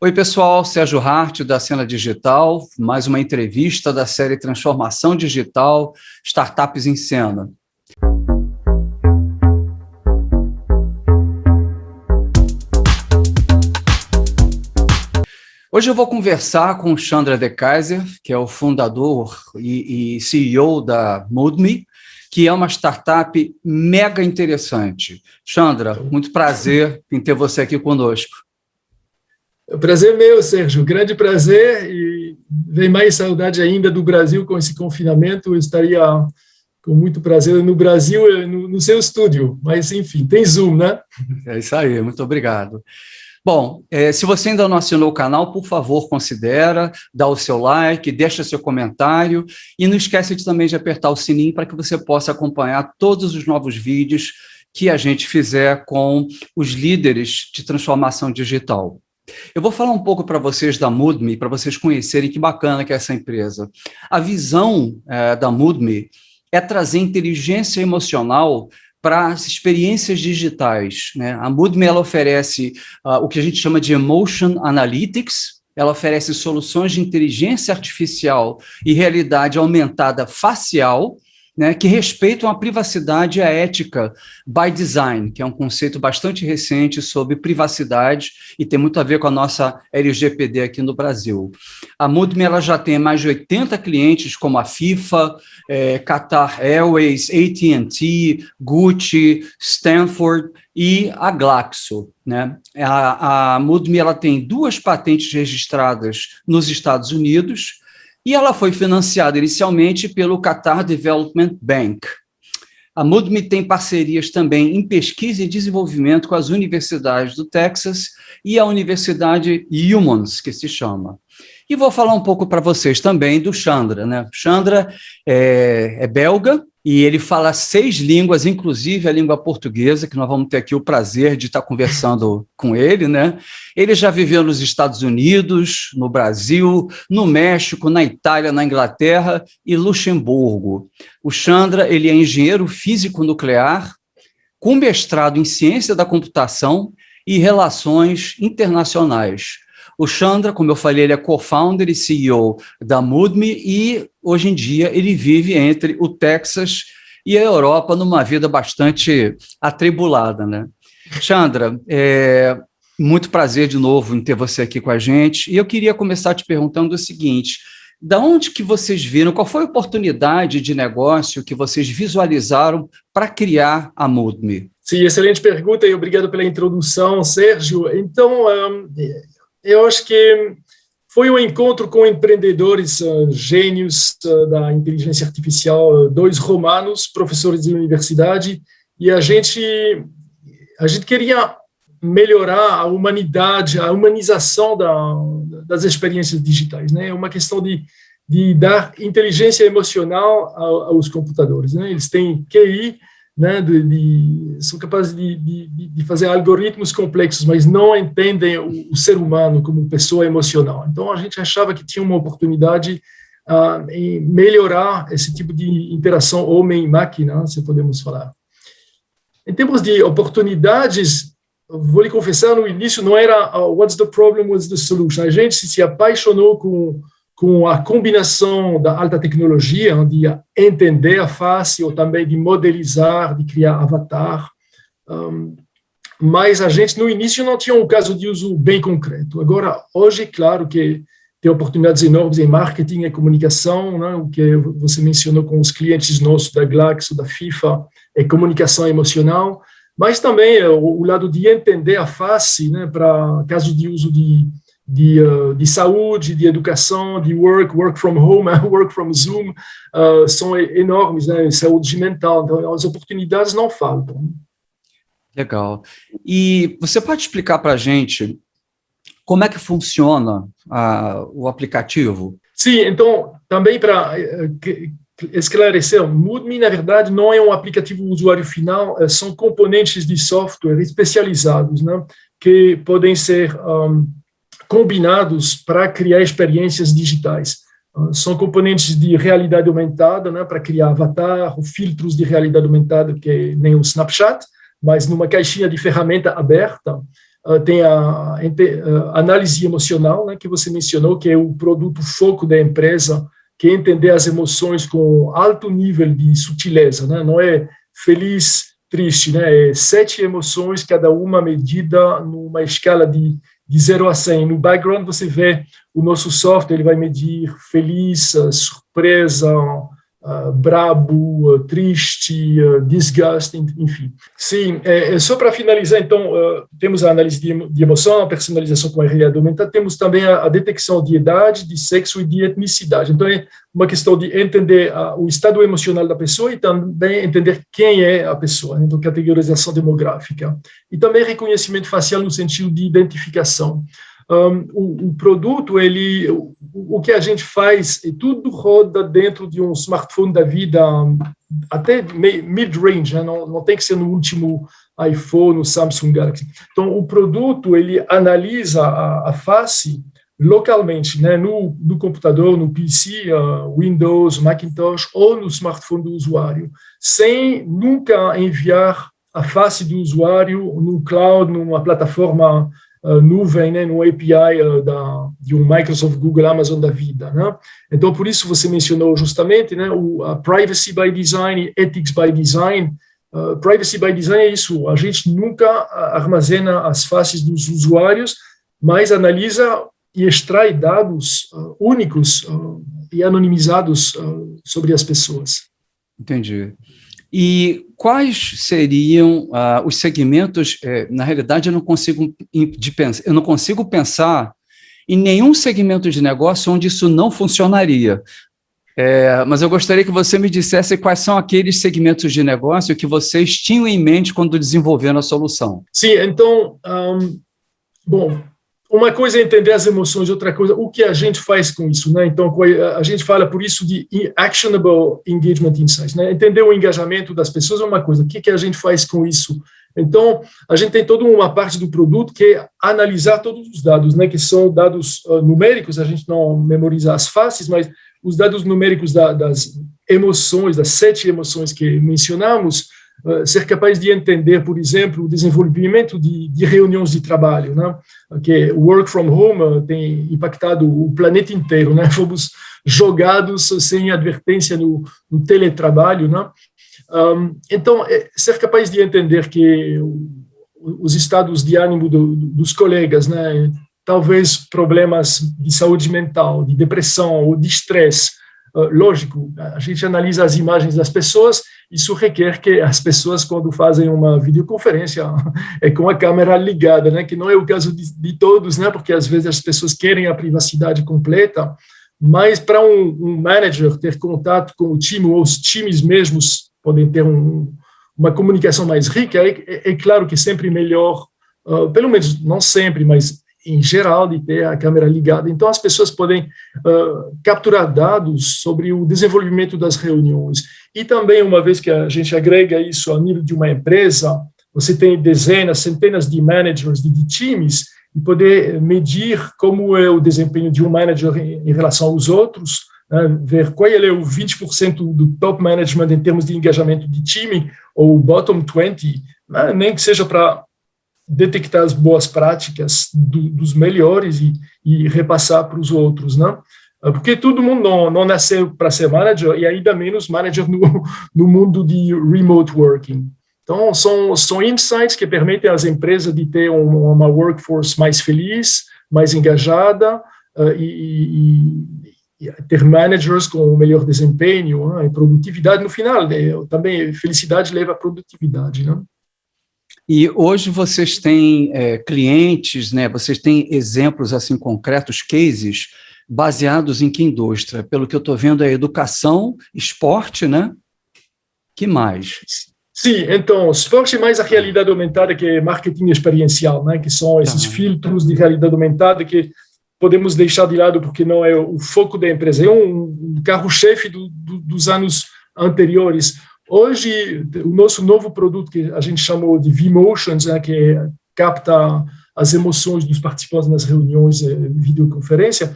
Oi, pessoal, Sérgio Hart, da Cena Digital, mais uma entrevista da série Transformação Digital, Startups em Cena. Hoje eu vou conversar com o Chandra De Keyser, que é o fundador e CEO da Moodme, que é uma startup mega interessante. Chandra, muito prazer em ter você aqui conosco. O prazer é meu, Sérgio, grande prazer, e vem mais saudade ainda do Brasil com esse confinamento. Eu estaria com muito prazer no Brasil, no seu estúdio, mas enfim, tem Zoom, né? É isso aí, muito obrigado. Bom, se você ainda não assinou o canal, por favor, considera, dá o seu like, deixa seu comentário e não esquece também de apertar o sininho para que você possa acompanhar todos os novos vídeos que a gente fizer com os líderes de transformação digital. Eu vou falar um pouco para vocês da Moodme, para vocês conhecerem que bacana que é essa empresa. A visão da Moodme é trazer inteligência emocional para as experiências digitais, né? A Moodme ela oferece o que a gente chama de Emotion Analytics, ela oferece soluções de inteligência artificial e realidade aumentada facial, né, que respeitam a privacidade e a ética by design, que é um conceito bastante recente sobre privacidade e tem muito a ver com a nossa LGPD aqui no Brasil. A Moodme ela já tem mais de 80 clientes, como a FIFA, Qatar Airways, AT&T, Gucci, Stanford e a Glaxo, né? A Moodme ela tem 2 patentes registradas nos Estados Unidos, e ela foi financiada inicialmente pelo Qatar Development Bank. A Moodme tem parcerias também em pesquisa e desenvolvimento com as universidades do Texas e a Universidade Humans, que se chama. E vou falar um pouco para vocês também do Chandra, né? Chandra é belga e ele fala 6 línguas, inclusive a língua portuguesa, que nós vamos ter aqui o prazer de estar conversando com ele, né? Ele já viveu nos Estados Unidos, no Brasil, no México, na Itália, na Inglaterra e Luxemburgo. O Chandra, ele é engenheiro físico nuclear, com mestrado em ciência da computação e relações internacionais. O Chandra, como eu falei, ele é co-founder e CEO da Moodme e, hoje em dia, ele vive entre o Texas e a Europa numa vida bastante atribulada, né? Chandra, muito prazer de novo em ter você aqui com a gente. E eu queria começar te perguntando o seguinte: da onde que vocês viram, qual foi a oportunidade de negócio que vocês visualizaram para criar a Moodme? Sim, excelente pergunta e obrigado pela introdução, Sérgio. Então, eu acho que foi um encontro com empreendedores gênios da inteligência artificial, 2 romanos, professores de universidade, e a gente queria melhorar a humanidade, a humanização das experiências digitais, né? É uma questão de dar inteligência emocional aos computadores, né? Eles têm QI, né, são capazes de fazer algoritmos complexos, mas não entendem o ser humano como pessoa emocional. Então, a gente achava que tinha uma oportunidade em melhorar esse tipo de interação homem-máquina, se podemos falar. Em termos de oportunidades, vou lhe confessar, no início não era what's the problem, what's the solution. A gente se apaixonou com a combinação da alta tecnologia, de entender a face, ou também de modelizar, de criar avatar. Mas a gente, no início, não tinha um caso de uso bem concreto. Agora, hoje, claro que tem oportunidades enormes em marketing e comunicação, né? O que você mencionou com os clientes nossos da Glaxo, da FIFA, é comunicação emocional, mas também o lado de entender a face, né, para casos de uso de saúde, de educação, de work from home, work from Zoom, são enormes, né? Saúde mental, então as oportunidades não faltam. Legal. E você pode explicar para a gente como é que funciona o aplicativo? Sim, então, também para esclarecer, o Moodme, na verdade, não é um aplicativo usuário final, são componentes de software especializados, né, que podem ser combinados para criar experiências digitais. São componentes de realidade aumentada, né, para criar avatar, filtros de realidade aumentada, que nem o Snapchat, mas numa caixinha de ferramenta aberta, tem a análise emocional, né, que você mencionou, que é o produto foco da empresa, que é entender as emoções com alto nível de sutileza, né? Não é feliz, triste, né? É 7 emoções, cada uma medida numa escala de 0 a 100. No background você vê o nosso software, ele vai medir feliz, surpresa, brabo, triste, disgust, enfim. Sim, só para finalizar, então, temos a análise de emoção, a personalização com a realidade aumentada, temos também a detecção de idade, de sexo e de etnicidade. Então, é uma questão de entender o estado emocional da pessoa e também entender quem é a pessoa, né? Então, categorização demográfica. E também reconhecimento facial no sentido de identificação. O produto, o que a gente faz, tudo roda dentro de um smartphone da vida, até mid-range, né? Não tem que ser no último iPhone, no Samsung Galaxy. Então, o produto, ele analisa a face localmente, né? No computador, no PC, Windows, Macintosh, ou no smartphone do usuário, sem nunca enviar a face do usuário no cloud, numa plataforma nuvem, né, no API de um Microsoft, Google, Amazon da vida, né? Então, por isso você mencionou justamente, né, a Privacy by Design e Ethics by Design. Privacy by Design é isso, a gente nunca armazena as faces dos usuários, mas analisa e extrai dados únicos e anonimizados sobre as pessoas. Entendi. E quais seriam os segmentos? Na realidade, eu não consigo pensar em nenhum segmento de negócio onde isso não funcionaria. Mas eu gostaria que você me dissesse quais são aqueles segmentos de negócio que vocês tinham em mente quando desenvolveram a solução. Sim, então, bom, uma coisa é entender as emoções, outra coisa, o que a gente faz com isso, né? Então, a gente fala por isso de actionable engagement insights, né? Entender o engajamento das pessoas é uma coisa, o que a gente faz com isso? Então, a gente tem toda uma parte do produto que é analisar todos os dados, né? Que são dados numéricos, a gente não memoriza as faces, mas os dados numéricos das emoções, das 7 emoções que mencionamos, ser capaz de entender, por exemplo, o desenvolvimento de reuniões de trabalho, né? Que o work from home tem impactado o planeta inteiro, né? Fomos jogados sem advertência no teletrabalho, né? Então, ser capaz de entender que os estados de ânimo dos colegas, né? Talvez problemas de saúde mental, de depressão ou de estresse. Lógico, a gente analisa as imagens das pessoas, isso requer que as pessoas, quando fazem uma videoconferência, com a câmera ligada, né? Que não é o caso de todos, né? Porque às vezes as pessoas querem a privacidade completa, mas para um manager ter contato com o time, ou os times mesmos podem ter uma comunicação mais rica, é claro que sempre melhor, pelo menos não sempre, mas em geral, de ter a câmera ligada. Então, as pessoas podem capturar dados sobre o desenvolvimento das reuniões. E também, uma vez que a gente agrega isso ao nível de uma empresa, você tem dezenas, centenas de managers, de times, e poder medir como é o desempenho de um manager em relação aos outros, né, ver qual é o 20% do top management em termos de engajamento de time, ou o bottom 20%, né, nem que seja para detectar as boas práticas dos melhores e repassar para os outros, né? Porque todo mundo não nasceu para ser manager, e ainda menos manager no mundo de remote working. Então, são insights que permitem às empresas de ter uma workforce mais feliz, mais engajada, e ter managers com o melhor desempenho, né, e produtividade no final. Também felicidade leva a produtividade, né? E hoje vocês têm clientes, né? Vocês têm exemplos assim concretos, cases, baseados em que indústria? Pelo que eu estou vendo, é educação, esporte, né? Que mais? Sim, então, esporte mais a realidade aumentada, que é marketing experiencial, né? Que são esses filtros de realidade aumentada que podemos deixar de lado porque não é o foco da empresa. É um carro-chefe dos anos anteriores. Hoje, o nosso novo produto, que a gente chamou de V-Motions, né, que capta as emoções dos participantes nas reuniões de videoconferência,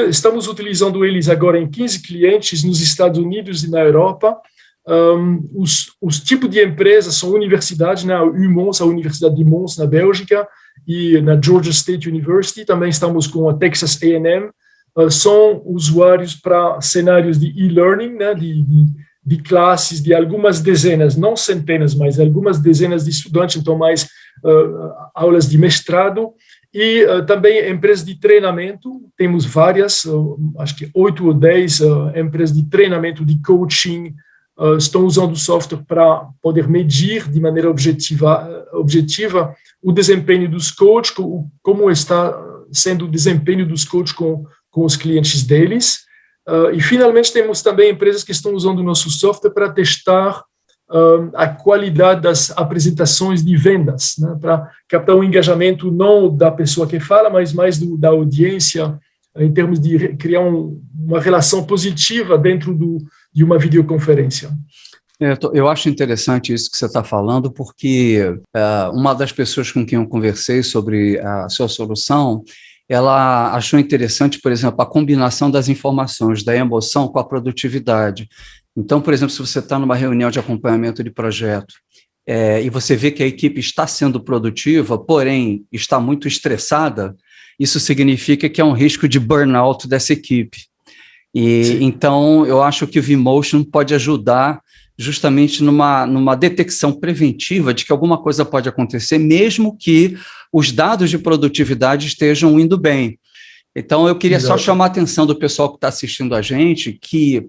estamos utilizando eles agora em 15 clientes nos Estados Unidos e na Europa. Os tipos de empresas são universidades, né, a UMons, a Universidade de Mons, na Bélgica, e na Georgia State University, também estamos com a Texas A&M, são usuários para cenários de e-learning, né, de classes de algumas dezenas, não centenas, mas algumas dezenas de estudantes, então mais aulas de mestrado, e também empresas de treinamento, temos várias, acho que 8 ou 10 empresas de treinamento, de coaching, estão usando o software para poder medir de maneira objetiva o desempenho dos coaches, como está sendo o desempenho dos coaches com os clientes deles. E, finalmente, temos também empresas que estão usando o nosso software para testar a qualidade das apresentações de vendas, né, para captar o engajamento não da pessoa que fala, mas mais da audiência, em termos de criar uma relação positiva dentro de uma videoconferência. Eu acho interessante isso que você está falando, porque uma das pessoas com quem eu conversei sobre a sua solução, ela achou interessante, por exemplo, a combinação das informações, da emoção com a produtividade. Então, por exemplo, se você está numa reunião de acompanhamento de projeto e você vê que a equipe está sendo produtiva, porém está muito estressada, isso significa que é um risco de burnout dessa equipe. Então, eu acho que o vMotion pode ajudar justamente numa detecção preventiva de que alguma coisa pode acontecer, mesmo que os dados de produtividade estejam indo bem. Então, eu queria só chamar a atenção do pessoal que está assistindo a gente, que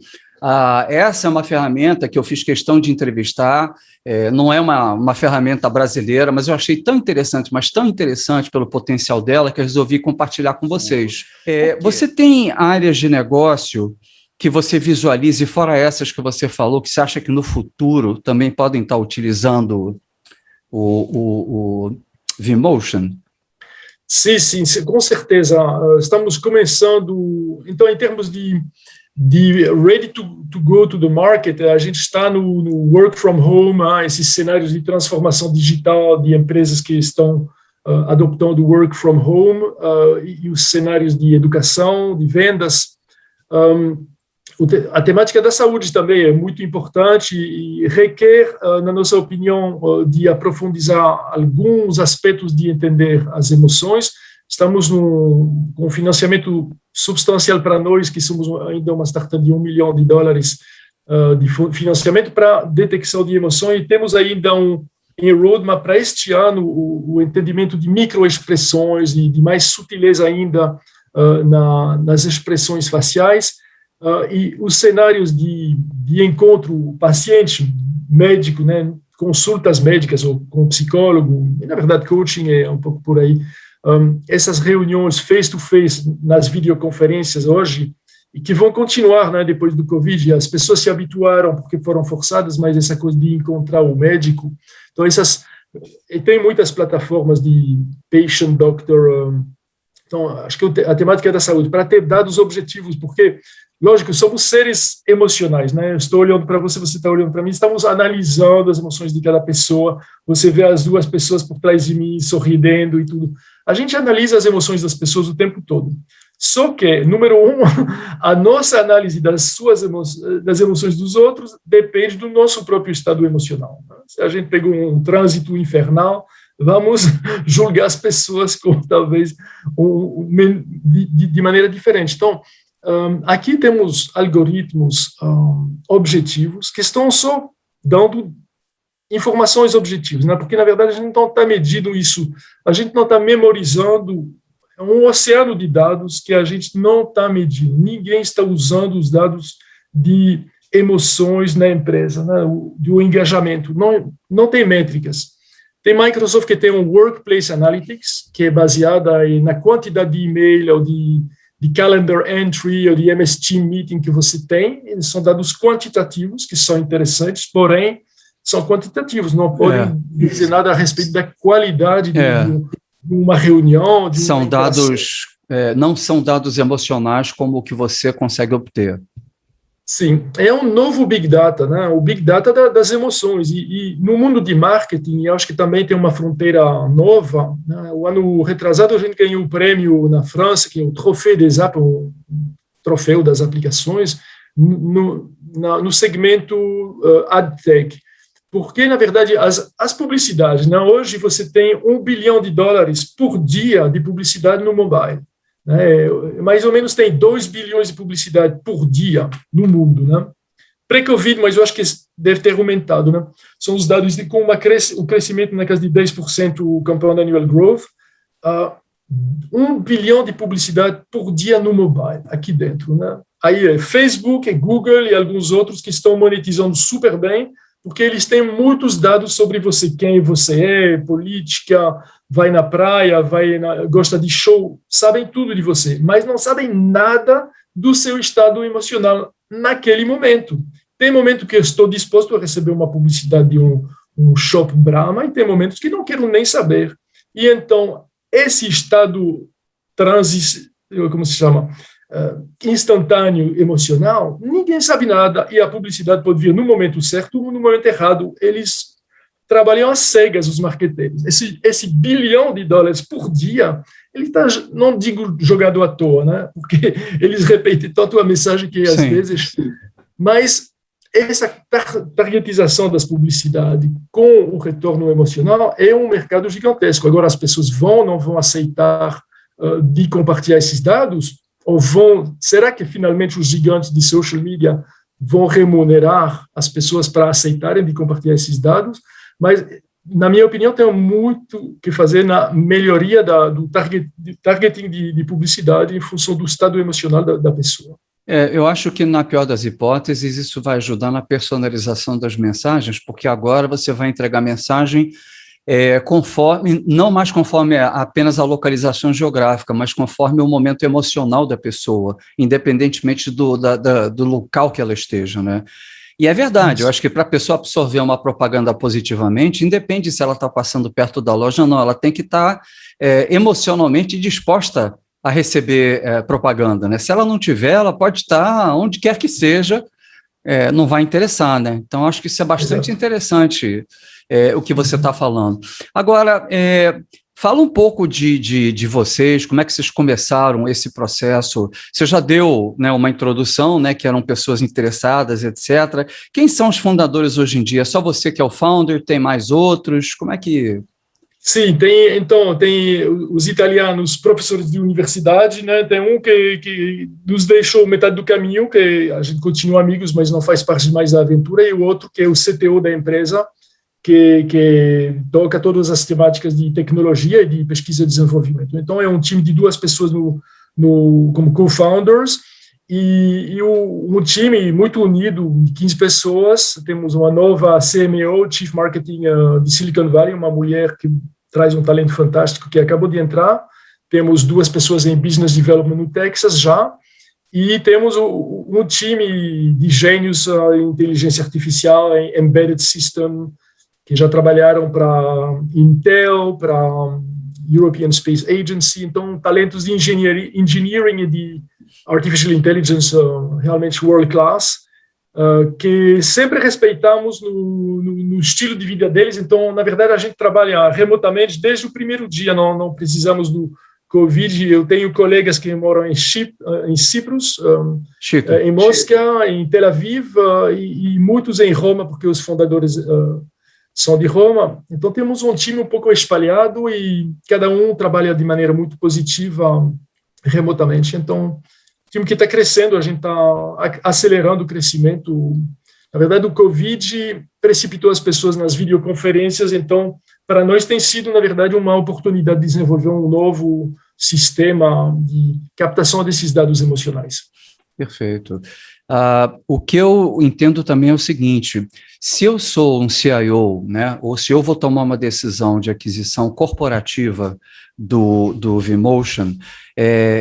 essa é uma ferramenta que eu fiz questão de entrevistar, não é uma ferramenta brasileira, mas eu achei tão interessante, mas tão interessante pelo potencial dela, que eu resolvi compartilhar com vocês. Você tem áreas de negócio que você visualize, fora essas que você falou, que você acha que no futuro também podem estar utilizando o vMotion? Sim, com certeza. Estamos começando, então, em termos de ready to go to the market, a gente está no work from home, esses cenários de transformação digital de empresas que estão adoptando work from home, e os cenários de educação, de vendas. A temática da saúde também é muito importante e requer, na nossa opinião, de aprofundizar alguns aspectos de entender as emoções. Estamos com um financiamento substancial para nós, que somos ainda uma startup de $1 milhão de financiamento para detecção de emoções, e temos ainda em roadmap para este ano o entendimento de microexpressões e de mais sutileza ainda nas expressões faciais. E os cenários de encontro paciente-médico, né, consultas médicas ou com psicólogo, e, na verdade, coaching é um pouco por aí. Essas reuniões face-to-face nas videoconferências hoje, e que vão continuar, né, depois do Covid, as pessoas se habituaram porque foram forçadas, mas essa coisa de encontrar o médico. Então, tem muitas plataformas de patient doctor. Então, acho que a temática da saúde, para ter dados objetivos, porque, lógico, somos seres emocionais, né? Eu estou olhando para você, você está olhando para mim, estamos analisando as emoções de cada pessoa, você vê as duas pessoas por trás de mim sorridendo e tudo. A gente analisa as emoções das pessoas o tempo todo. Só que, número um, a nossa análise das emoções dos outros depende do nosso próprio estado emocional. Se a gente pegou um trânsito infernal, vamos julgar as pessoas com, talvez, de maneira diferente. Então, aqui temos algoritmos objetivos que estão só dando informações objetivas, né? Porque, na verdade, a gente não está medindo isso, a gente não está memorizando um oceano de dados que a gente não está medindo. Ninguém está usando os dados de emoções na empresa, né? Do engajamento. Não tem métricas. Tem Microsoft que tem um Workplace Analytics, que é baseada na quantidade de e-mail ou de calendar entry ou de MS Team Meeting que você tem. Eles são dados quantitativos, que são interessantes, porém, são quantitativos, não podem dizer nada a respeito da qualidade de uma reunião. São dados, não são dados emocionais como o que você consegue obter. Sim, é um novo Big Data, né? O Big Data das emoções. E no mundo de marketing, eu acho que também tem uma fronteira nova, né? O ano retrasado, a gente ganhou um prêmio na França, que é o Trophée des Apps, o troféu das aplicações, no segmento AdTech, Porque, na verdade, as publicidades, né? Hoje você tem $1 bilhão por dia de publicidade no mobile. Né? Mais ou menos tem 2 bilhões de publicidade por dia no mundo, né? Pré-Covid, mas eu acho que deve ter aumentado, né? São os dados com o crescimento na casa de 10% o compound annual growth, 1 bilhão de publicidade por dia no mobile, aqui dentro, né? Aí é Facebook, é Google e alguns outros que estão monetizando super bem, porque eles têm muitos dados sobre você, quem você é, política, vai na praia, gosta de show, sabem tudo de você, mas não sabem nada do seu estado emocional naquele momento. Tem momento que eu estou disposto a receber uma publicidade de um Shop Brahma e tem momentos que não quero nem saber. E então, esse estado como se chama? Instantâneo emocional, ninguém sabe nada e a publicidade pode vir no momento certo ou no momento errado. Eles trabalham às cegas, os marqueteiros. Esse $1 bilhão por dia, ele está, não digo jogado à toa, né? Porque eles repetem tanto a mensagem que às vezes... Mas essa targetização das publicidades com o retorno emocional é um mercado gigantesco. Agora, as pessoas não vão aceitar de compartilhar esses dados? Ou será que finalmente os gigantes de social media vão remunerar as pessoas para aceitarem de compartilhar esses dados? Mas, na minha opinião, tem muito que fazer na melhoria do targeting de publicidade em função do estado emocional da pessoa. Eu acho que, na pior das hipóteses, isso vai ajudar na personalização das mensagens, porque agora você vai entregar mensagem não mais conforme apenas a localização geográfica, mas conforme o momento emocional da pessoa, independentemente do local que ela esteja, né? E é verdade, eu acho que para a pessoa absorver uma propaganda positivamente, independe se ela está passando perto da loja ou não, ela tem que estar emocionalmente disposta a receber propaganda, né? Se ela não tiver, ela pode estar onde quer que seja, não vai interessar, né? Então, acho que isso é bastante interessante, o que você está falando. Agora, fala um pouco de vocês, como é que vocês começaram esse processo? Você já deu, né, uma introdução, né, que eram pessoas interessadas, etc. Quem são os fundadores hoje em dia? É só você que é o founder? Tem mais outros? Como é que... Sim, tem os italianos, professores de universidade, né? Tem um que nos deixou metade do caminho, que a gente continua amigos, mas não faz parte mais da aventura, e o outro que é o CTO da empresa, que toca todas as temáticas de tecnologia e de pesquisa e desenvolvimento. Então, é um time de 2 pessoas como co-founders, e um time muito unido, de 15 pessoas. Temos uma nova CMO, Chief Marketing de Silicon Valley, uma mulher que traz um talento fantástico, que acabou de entrar. Temos 2 pessoas em Business Development no Texas já, e temos um time de gênios em inteligência artificial, em Embedded System, que já trabalharam para Intel, para European Space Agency. Então, talentos de engineering e de Artificial Intelligence realmente world class, que sempre respeitamos no estilo de vida deles. Então, na verdade, a gente trabalha remotamente desde o primeiro dia, não precisamos do Covid. Eu tenho colegas que moram em Cipros, em Mosca, em Tel Aviv, e muitos em Roma, porque os fundadores são de Roma. Então, temos um time um pouco espalhado e cada um trabalha de maneira muito positiva remotamente. Então, time que está crescendo, a gente está acelerando o crescimento. Na verdade, o Covid precipitou as pessoas nas videoconferências, então, para nós tem sido, na verdade, uma oportunidade de desenvolver um novo sistema de captação desses dados emocionais. Perfeito. O que eu entendo também é o seguinte: se eu sou um CIO, né, ou se eu vou tomar uma decisão de aquisição corporativa do Vmotion,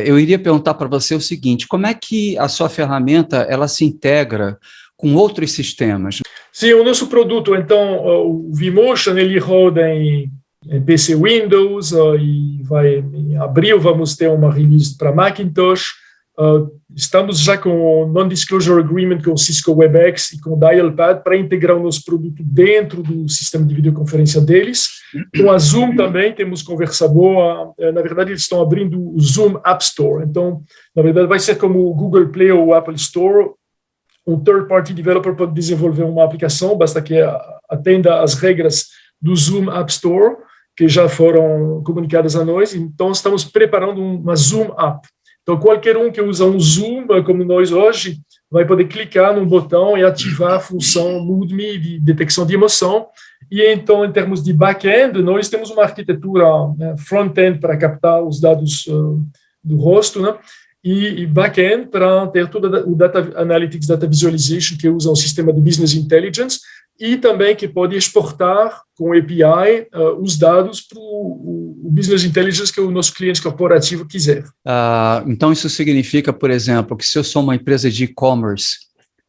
eu iria perguntar para você o seguinte: como é que a sua ferramenta ela se integra com outros sistemas? Sim, o nosso produto, então, o Vmotion, ele roda em PC Windows, e em abril vamos ter uma release para Macintosh. Estamos já com Non-Disclosure Agreement com o Cisco WebEx e com o Dialpad para integrar o nosso produto dentro do sistema de videoconferência deles. Com a Zoom também temos conversa boa. Na verdade, eles estão abrindo o Zoom App Store. Então, na verdade, vai ser como o Google Play ou o Apple Store, um third-party developer pode desenvolver uma aplicação, basta que atenda às regras do Zoom App Store, que já foram comunicadas a nós. Então, estamos preparando uma Zoom App. Então, qualquer um que usa um Zoom, como nós hoje, vai poder clicar num botão e ativar a função Mood.me de detecção de emoção. E, então, em termos de back-end, nós temos uma arquitetura, né, front-end para captar os dados do rosto, né, e back-end para ter todo o Data Analytics, Data Visualization, que usa um sistema de Business Intelligence, e também que pode exportar com API os dados para o Business Intelligence que o nosso cliente corporativo quiser. Então, isso significa, por exemplo, que se eu sou uma empresa de e-commerce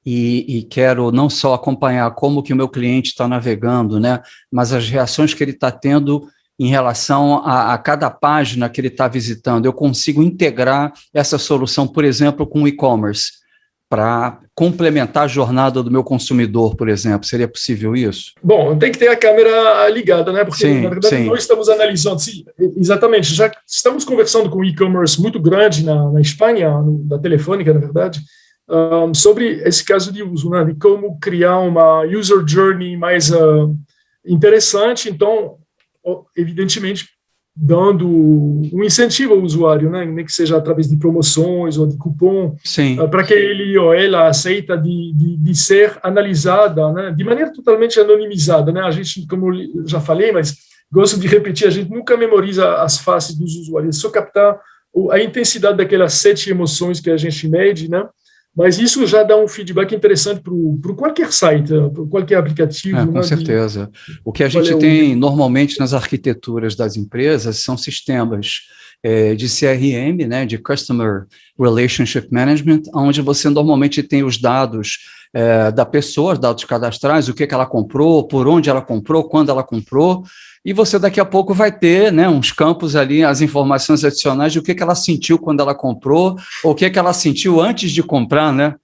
e quero não só acompanhar como que o meu cliente está navegando, né, mas as reações que ele está tendo em relação a cada página que ele está visitando, eu consigo integrar essa solução, por exemplo, com o e-commerce, para complementar a jornada do meu consumidor, por exemplo. Seria possível isso? Bom, tem que ter a câmera ligada, né? Porque, sim, na verdade, nós estamos analisando, sim, exatamente, já estamos conversando com um e-commerce muito grande na Espanha, da Telefônica, na verdade, sobre esse caso de uso, né? De como criar uma user journey mais interessante. Então, evidentemente, dando um incentivo ao usuário, né? Nem que seja através de promoções ou de cupom, para que ele ou ela aceita de ser analisada, né? De maneira totalmente anonimizada, né? A gente, como eu já falei, mas gosto de repetir, a gente nunca memoriza as faces dos usuários, só captar a intensidade daquelas 7 emoções que a gente mede, né? Mas isso já dá um feedback interessante para qualquer site, para qualquer aplicativo. Com certeza. O que a gente tem normalmente nas arquiteturas das empresas são sistemas de CRM, né, de Customer Relationship Management, onde você normalmente tem os dados da pessoa, dados cadastrais, o que ela comprou, por onde ela comprou, quando ela comprou, e você daqui a pouco vai ter, né, uns campos ali, as informações adicionais de o que ela sentiu quando ela comprou, ou o que ela sentiu antes de comprar, né,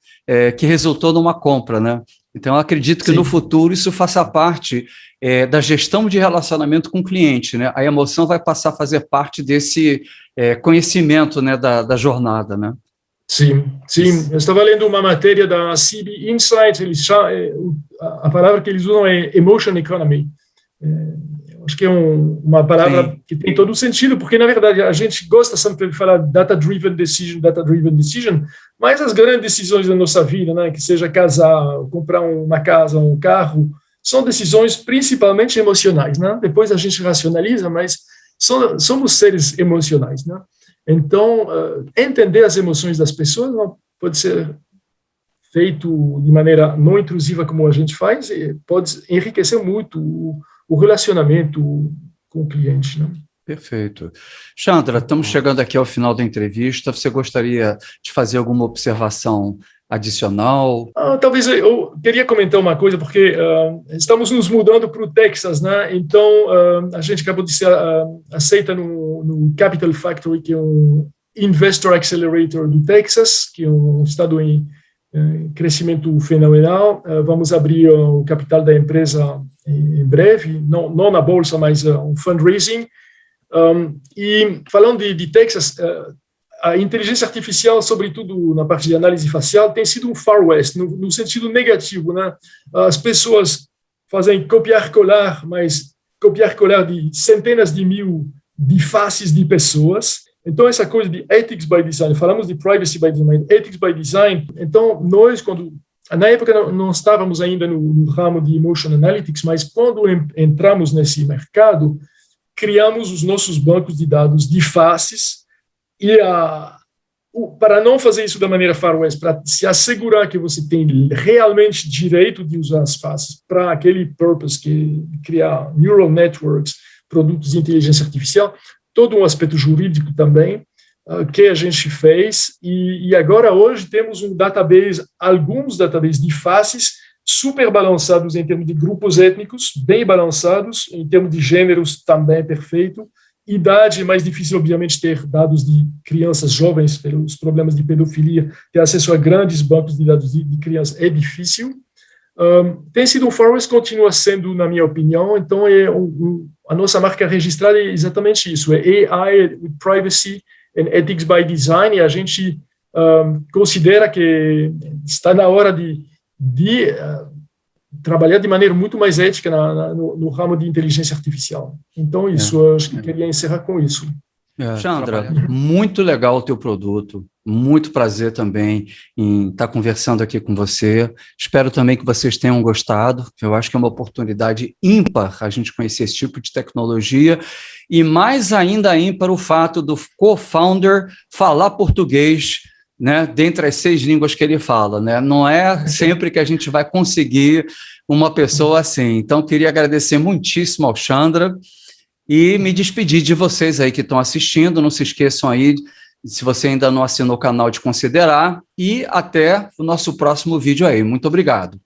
que resultou numa compra, né? Então, eu acredito que no futuro isso faça parte da gestão de relacionamento com o cliente, né? A emoção vai passar a fazer parte desse conhecimento, né, da jornada, né? Sim. Eu estava lendo uma matéria da CB Insights, a palavra que eles usam é Emotion Economy. Acho que é uma palavra que tem todo o sentido, porque, na verdade, a gente gosta sempre de falar data-driven decision, mas as grandes decisões da nossa vida, né, que seja casar, comprar uma casa, um carro, são decisões principalmente emocionais, né? Depois a gente racionaliza, mas somos seres emocionais, né? Então, entender as emoções das pessoas pode ser feito de maneira não intrusiva como a gente faz, e pode enriquecer muito o relacionamento com o cliente, né? Perfeito. Chandra, estamos chegando aqui ao final da entrevista. Você gostaria de fazer alguma observação adicional? Talvez eu queria comentar uma coisa, porque estamos nos mudando para o Texas, né? Então, a gente acabou de ser aceita no Capital Factory, que é um Investor Accelerator do Texas, que é um estado em crescimento fenomenal. Vamos abrir o capital da empresa em breve, não na bolsa, mas um fundraising. E falando de Texas, a inteligência artificial, sobretudo na parte de análise facial, tem sido um Far West, no sentido negativo, né? As pessoas fazem copiar-colar, mas copiar-colar de centenas de mil de faces de pessoas. Então, essa coisa de ethics by design, falamos de privacy by design, ethics by design. Então, nós, na época, não estávamos ainda no ramo de Emotion Analytics, mas quando entramos nesse mercado, criamos os nossos bancos de dados de faces e para não fazer isso da maneira Far West, para se assegurar que você tem realmente direito de usar as faces para aquele purpose, que é criar neural networks, produtos de inteligência artificial, todo um aspecto jurídico também, que a gente fez, e agora hoje temos alguns databases de faces super balançados em termos de grupos étnicos, bem balançados, em termos de gêneros também perfeito, idade, mais difícil obviamente ter dados de crianças jovens, pelos problemas de pedofilia, ter acesso a grandes bancos de dados de crianças é difícil. Tem sido um Far West, continua sendo, na minha opinião. Então a nossa marca registrada é exatamente isso, é AI with Privacy and Ethics by Design, e a gente considera que está na hora de trabalhar de maneira muito mais ética no ramo de inteligência artificial. Então, isso, eu acho que queria encerrar com isso. Chandra, muito legal o teu produto, muito prazer também em estar conversando aqui com você. Espero também que vocês tenham gostado. Eu acho que é uma oportunidade ímpar a gente conhecer esse tipo de tecnologia e mais ainda ímpar o fato do co-founder falar português, né, dentre as 6 línguas que ele fala, né? Não é sempre que a gente vai conseguir uma pessoa assim. Então, queria agradecer muitíssimo ao Chandra e me despedir de vocês aí que estão assistindo. Não se esqueçam aí, se você ainda não assinou o canal, de considerar, e até o nosso próximo vídeo aí. Muito obrigado.